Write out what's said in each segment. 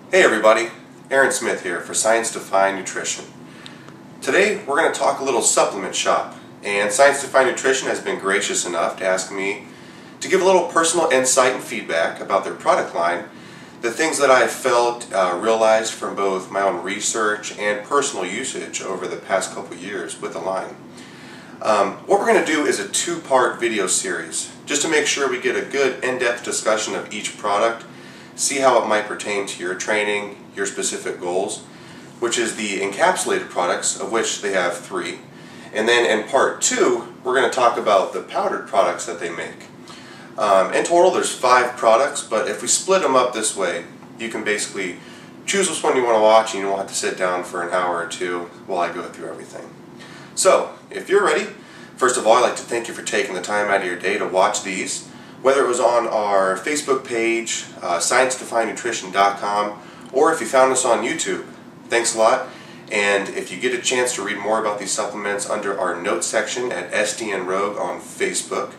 Hey everybody, Aaron Smith here for Science Defined Nutrition. Today we're going to talk a little supplement shop, and Science Defined Nutrition has been gracious enough to ask me to give a little personal insight and feedback about their product line, the things that I felt realized from both my own research and personal usage over the past couple years with the line. What we're going to do is a two-part video series just to make sure we get a good in-depth discussion of each product, see how it might pertain to your training, your specific goals, which is the encapsulated products, of which they have 3. And then in part 2, we're going to talk about the powdered products that they make. In total there's 5 products, but if we split them up this way, you can basically choose which one you want to watch and you don't have to sit down for an hour or two while I go through everything. So, if you're ready, first of all I'd like to thank you for taking the time out of your day to watch these. Whether it was on our Facebook page, ScienceDefinedNutrition.com, or if you found us on YouTube, thanks a lot. And if you get a chance to read more about these supplements under our notes section at SDN Rogue on Facebook,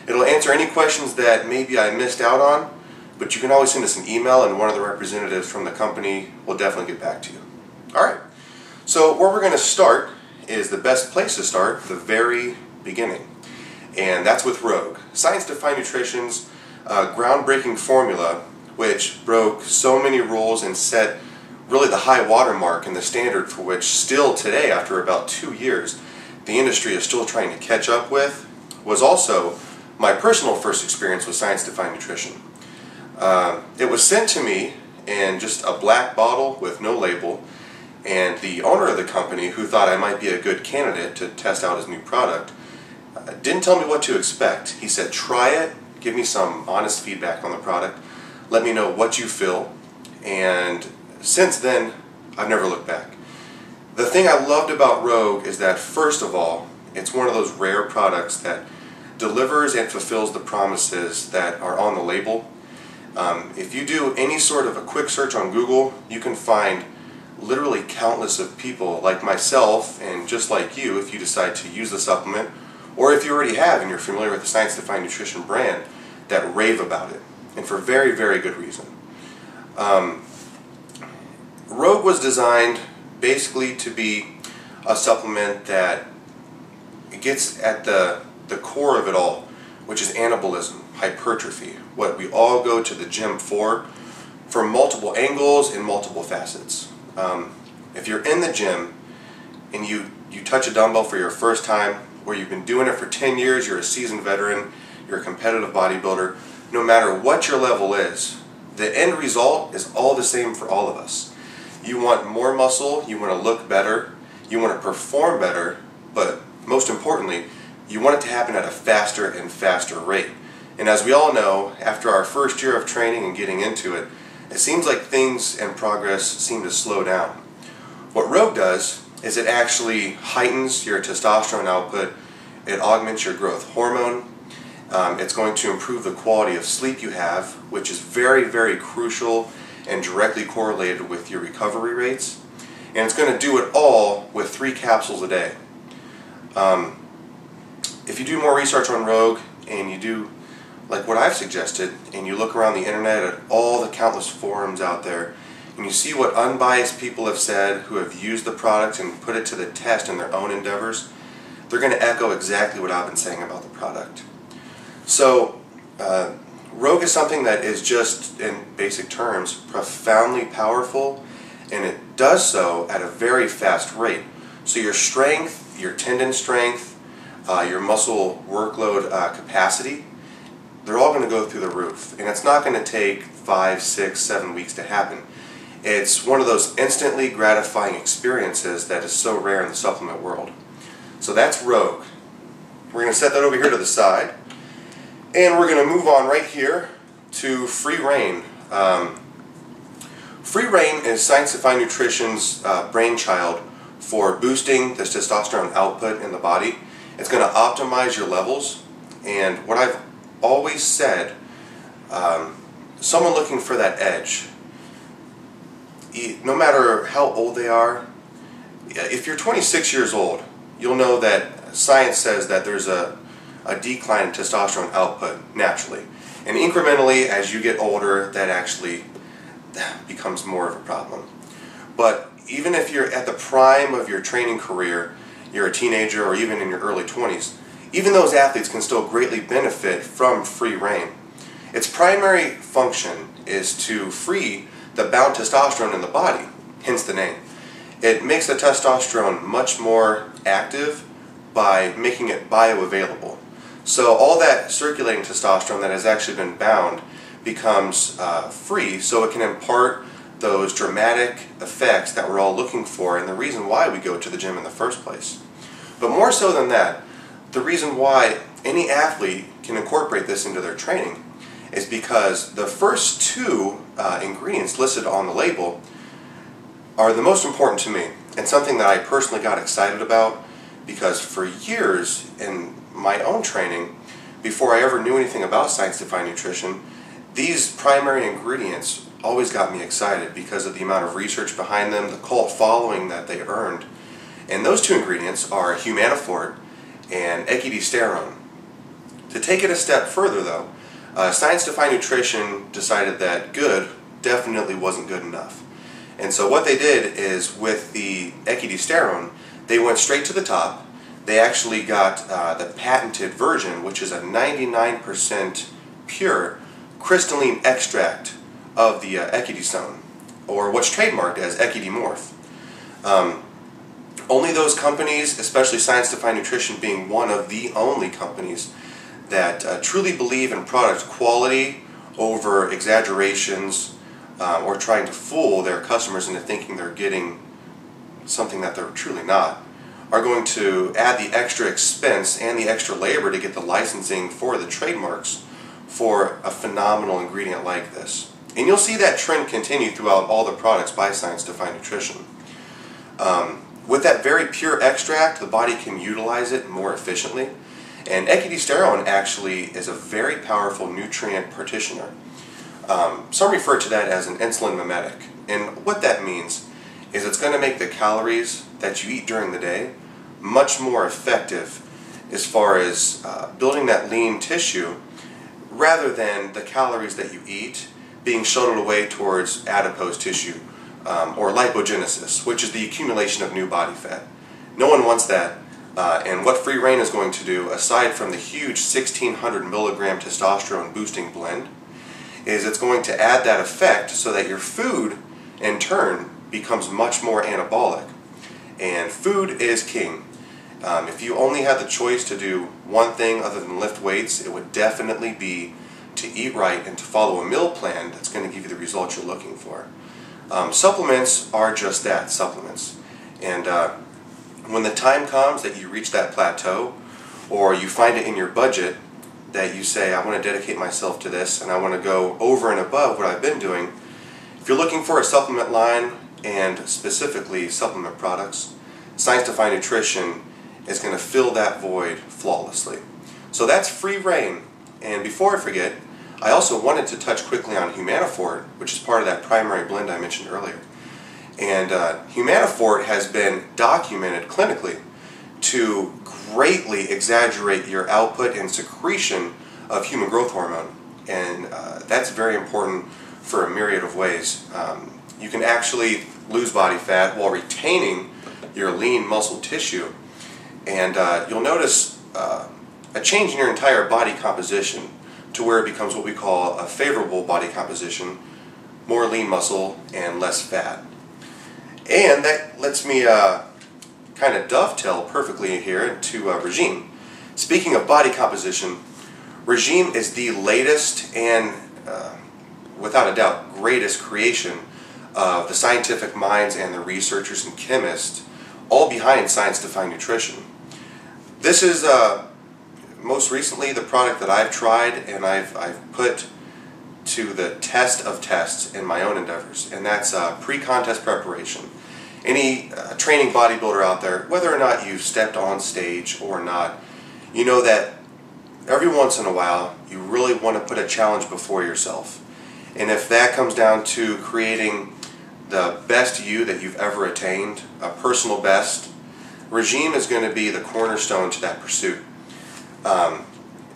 it'll answer any questions that maybe I missed out on, but you can always send us an email and one of the representatives from the company will definitely get back to you. Alright, so where we're going to start is the best place to start, the very beginning. And that's with Rogue, Science Defined Nutrition's groundbreaking formula, which broke so many rules and set really the high watermark and the standard for which still today, after about 2 years, the industry is still trying to catch up with, was also my personal first experience with Science Defined Nutrition. It was sent to me in just a black bottle with no label, and the owner of the company, who thought I might be a good candidate to test out his new product, didn't tell me what to expect. He said, try it, give me some honest feedback on the product, let me know what you feel, and since then, I've never looked back. The thing I loved about Rogue is that, first of all, it's one of those rare products that delivers and fulfills the promises that are on the label. If you do any sort of a quick search on Google, you can find literally countless of people like myself, and just like you, if you decide to use the supplement, or if you already have and you're familiar with the Science Defined Nutrition brand, that rave about it, and for very, very good reason. Rogue was designed basically to be a supplement that gets at the core of it all, which is anabolism, hypertrophy, what we all go to the gym for multiple angles and multiple facets. If you're in the gym and you touch a dumbbell for your first time, or you've been doing it for 10 years, you're a seasoned veteran, you're a competitive bodybuilder, no matter what your level is, the end result is all the same for all of us. You want more muscle, you want to look better, you want to perform better, but most importantly, you want it to happen at a faster and faster rate. And as we all know, after our first year of training and getting into it, it seems like things and progress seem to slow down. What Rogue does is it actually heightens your testosterone output, it augments your growth hormone, it's going to improve the quality of sleep you have, which is very, very crucial and directly correlated with your recovery rates, and it's going to do it all with 3 capsules a day. If you do more research on Rogue and you do like what I've suggested, and you look around the internet at all the countless forums out there, and you see what unbiased people have said who have used the product and put it to the test in their own endeavors, they're going to echo exactly what I've been saying about the product. So, Rogue is something that is just, in basic terms, profoundly powerful, and it does so at a very fast rate. So your strength, your tendon strength, your muscle workload capacity, they're all going to go through the roof. And it's not going to take 5, 6, 7 weeks to happen. It's one of those instantly gratifying experiences that is so rare in the supplement world. So that's Rogue. We're going to set that over here to the side. And we're going to move on right here to Free Reign. Free Reign is Science Defined Nutrition's brainchild for boosting the testosterone output in the body. It's going to optimize your levels, and what I've always said, someone looking for that edge, no matter how old they are, if you're 26 years old, you'll know that science says that there's a decline in testosterone output naturally. And incrementally, as you get older, that becomes more of a problem. But even if you're at the prime of your training career, you're a teenager or even in your early 20s, even those athletes can still greatly benefit from free rein. Its primary function is to free the bound testosterone in the body, hence the name. It makes the testosterone much more active by making it bioavailable. So all that circulating testosterone that has actually been bound becomes free, so it can impart those dramatic effects that we're all looking for and the reason why we go to the gym in the first place. But more so than that, the reason why any athlete can incorporate this into their training is because the first two ingredients listed on the label are the most important to me, and something that I personally got excited about, because for years in my own training, before I ever knew anything about science-defined nutrition, these primary ingredients always got me excited because of the amount of research behind them, the cult following that they earned. And those two ingredients are humanofort and echidiesterone. To take it a step further though, science-defined nutrition decided that good definitely wasn't good enough. And so what they did is, with the echidiesterone, they went straight to the top. They actually got the patented version, which is a 99% pure crystalline extract of the echidistone, or what's trademarked as echidimorph. Only those companies, especially science-defined nutrition being one of the only companies that truly believe in product quality over exaggerations or trying to fool their customers into thinking they're getting something that they're truly not, are going to add the extra expense and the extra labor to get the licensing for the trademarks for a phenomenal ingredient like this. And you'll see that trend continue throughout all the products by science-defined nutrition. With that very pure extract, the body can utilize it more efficiently. And echidiesterone actually is a very powerful nutrient partitioner. Some refer to that as an insulin mimetic. And what that means is it's going to make the calories that you eat during the day much more effective as far as building that lean tissue, rather than the calories that you eat being shuttled away towards adipose tissue or lipogenesis, which is the accumulation of new body fat. No one wants that. And what free rein is going to do, aside from the huge 1600 milligram testosterone boosting blend, is it's going to add that effect so that your food in turn becomes much more anabolic. And food is king. If you only had the choice to do one thing other than lift weights, it would definitely be to eat right and to follow a meal plan that's going to give you the results you're looking for. Supplements are just that, supplements. And when the time comes that you reach that plateau, or you find it in your budget that you say, I want to dedicate myself to this and I want to go over and above what I've been doing, if you're looking for a supplement line, and specifically supplement products, science-defined nutrition is going to fill that void flawlessly. So that's free rein. And before I forget, I also wanted to touch quickly on humanofort, which is part of that primary blend I mentioned earlier. And humanofort has been documented clinically to greatly exaggerate your output and secretion of human growth hormone. And that's very important for a myriad of ways. You can actually lose body fat while retaining your lean muscle tissue. And you'll notice a change in your entire body composition to where it becomes what we call a favorable body composition, more lean muscle and less fat. And that lets me kind of dovetail perfectly here into regime. Speaking of body composition, regime is the latest and without a doubt greatest creation of the scientific minds and the researchers and chemists all behind science-defined nutrition. This is most recently the product that I've tried and I've put to the test of tests in my own endeavors, and that's pre-contest preparation. Any training bodybuilder out there, whether or not you've stepped on stage or not, you know that every once in a while you really want to put a challenge before yourself. And if that comes down to creating the best you that you've ever attained, a personal best, regime is going to be the cornerstone to that pursuit.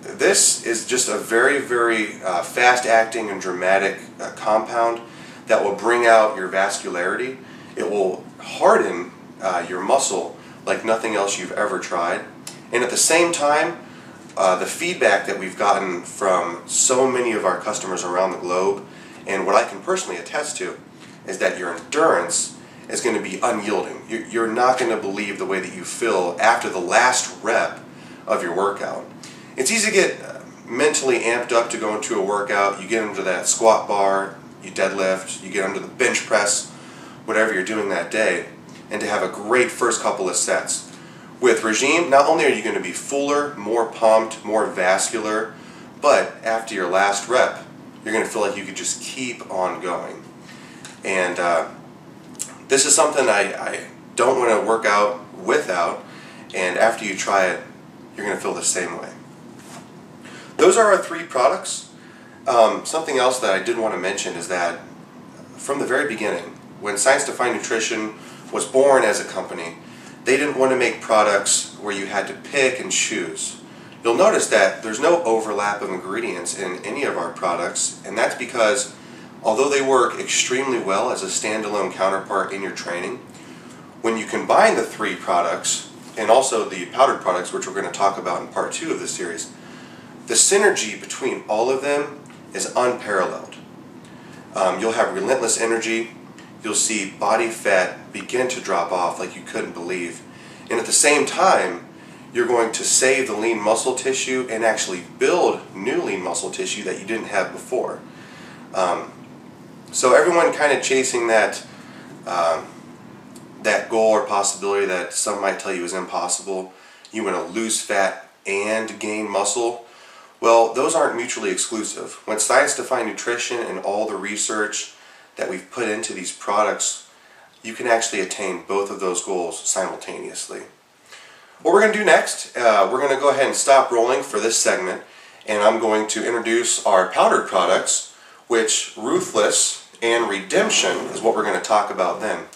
This is just a very, very fast-acting and dramatic compound that will bring out your vascularity. It will harden your muscle like nothing else you've ever tried. And at the same time, the feedback that we've gotten from so many of our customers around the globe, and what I can personally attest to, is that your endurance is going to be unyielding. You're not going to believe the way that you feel after the last rep of your workout. It's easy to get mentally amped up to go into a workout. You get into that squat bar, you deadlift, you get under the bench press, whatever you're doing that day, and to have a great first couple of sets. With regime, not only are you going to be fuller, more pumped, more vascular, but after your last rep, you're going to feel like you could just keep on going. And this is something I don't want to work out without, and after you try it, you're going to feel the same way. Those are our 3 products. Something else that I did want to mention is that from the very beginning, when Science Defined Nutrition was born as a company, they didn't want to make products where you had to pick and choose. You'll notice that there's no overlap of ingredients in any of our products, and that's because although they work extremely well as a standalone counterpart in your training, when you combine the 3 products, and also the powdered products, which we're going to talk about in part 2 of this series, the synergy between all of them is unparalleled. You'll have relentless energy. You'll see body fat begin to drop off like you couldn't believe. And at the same time, you're going to save the lean muscle tissue and actually build new lean muscle tissue that you didn't have before. So everyone kind of chasing that that goal or possibility that some might tell you is impossible, you want to lose fat and gain muscle, well, those aren't mutually exclusive. When Science Defined Nutrition and all the research that we've put into these products, you can actually attain both of those goals simultaneously. What we're going to do next, we're going to go ahead and stop rolling for this segment, and I'm going to introduce our powdered products, which Ruthless and Redemption is what we're going to talk about then.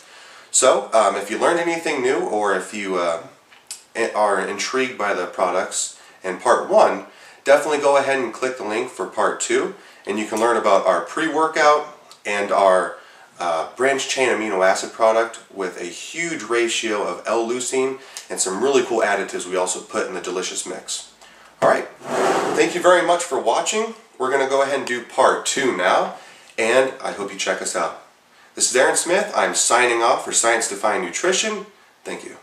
So, if you learned anything new, or if you are intrigued by the products in part 1, definitely go ahead and click the link for part 2, and you can learn about our pre-workout and our branched chain amino acid product with a huge ratio of L-leucine and some really cool additives we also put in the delicious mix. Alright, thank you very much for watching. We're going to go ahead and do part 2 now, and I hope you check us out. This is Aaron Smith. I'm signing off for Science Defined Nutrition. Thank you.